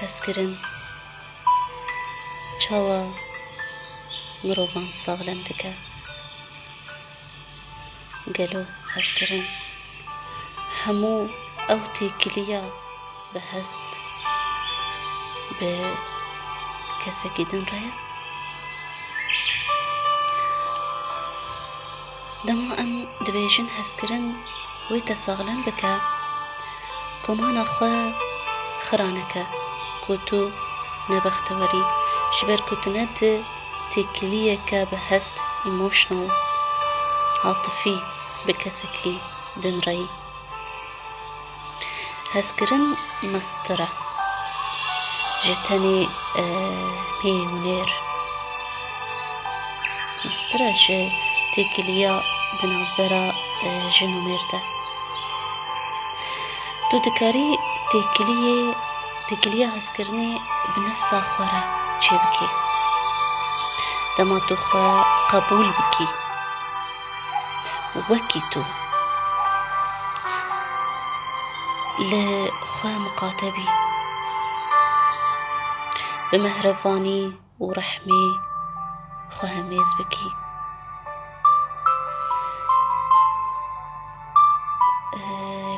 هەستکردن چاوە مرۆڤان ساغلەم دکە گەلۆ هەستکردن هەموو ئەو تێکیلیە بە هەست بە کەسێکی دنڕەیە دەما ئەم دبێژن هەستکردن وێتە ساغلەم بکە کۆمانە خۆ خرانەکە کۆتۆ نەبەختەوەری ji ber ku tu ne ti têkiliyeke bi hest emotional atifî bi kesekî dinreyî. Hezkirin mestir e ji tenê pêwînêr mestir e ji têkiliya di navbera jin û mêr de. Tu dikarî têkiliya hezkirinê bi nefsa xwe re çê bikî. Dema tu xwe qebûl bikî wekî tu li xwe miqate bî bi mehrevanî û rehmê xwe hemêz bikî.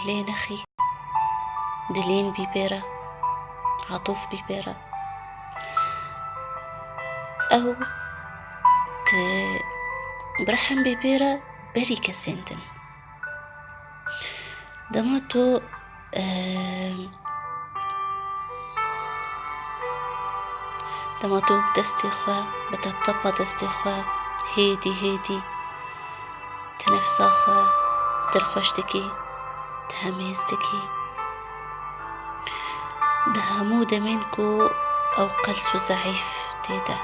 Lê nexî dilên bîpêre عطوف بيبيرة أو برحم بيبيرة بري كسندن دماتو بدستي خوا بطبطبة دستي خوا هيدي تنفسا خوا دلخوشتكي تهميزتكي ده هەموو دەمێن کو ئەو قەلس و زەعیف تێدا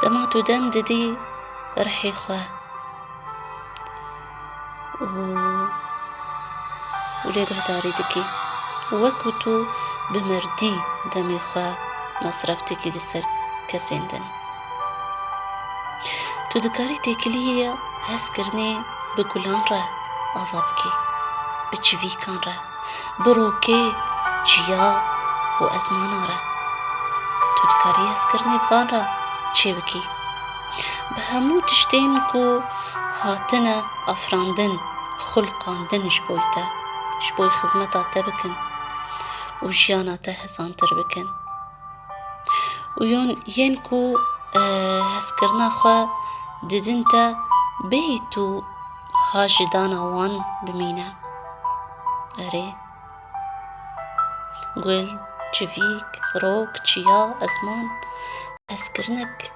دەما تو دەم ددی ڕحی خوا و لێ گوهداری دکی وەکو تو بمردی دەمی خوا مەسرەفتێکی لەسەر کەسێندن تو دکاری تێکیلیە هەستکردنê bi gulan re ava bikî bi çivîkan re bi rokê çiya û ezmana re tu dikarî hezkirinê van re çê bikî bi hemû tiştên ku hatine afirandin xulqandin ji bo te ji bo xizmeta te bikin û jiyana te hezantir bikin û yên ku hezkirina xwe didin te bêhî tu ha ji dana wan bimîne erê gul çivîk rok çiya ezman hezkirinek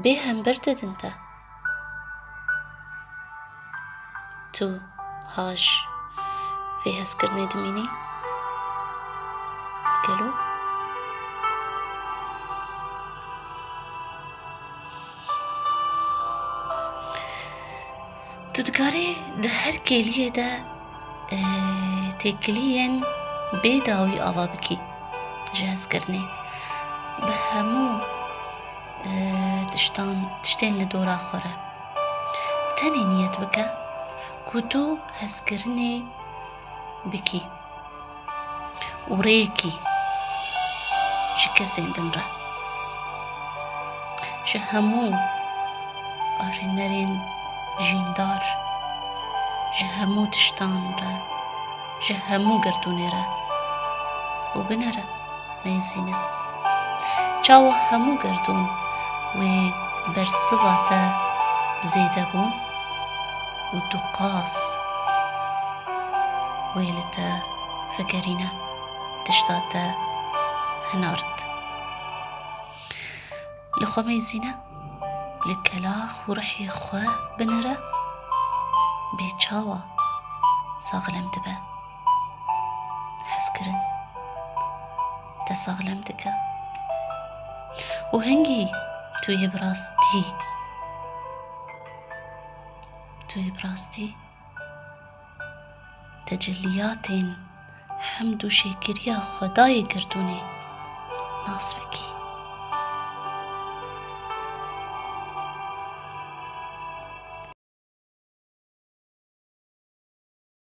bê hembir didin te tu ha ji vê hezkirinê dimînî gelo tu dikarî di her kêliyê de têkiliyên bêdawî ava bikî ji hezkirinê bi hemû tiştên li dora xwe re tenê niyet bike ku tu hezkirinê bikî û rêyekî ji kesên din re ji hemû afînnerên jîndar ji hemû tiştan re ji hemû girdûnê re û binêre mêzîne çawa hemû girdûn wê bersiva te zêde bûn û tu qas wê li te figerîne tişta te hinart li xwe mêzîne li kelax û rihê xwe binêre bê çawa saxlem dibe hezkirin te saxlem dike û hingî tu yê bi rastî tecelliyatên hemd û şêkiriya Xwedayê girdûnê nas bikî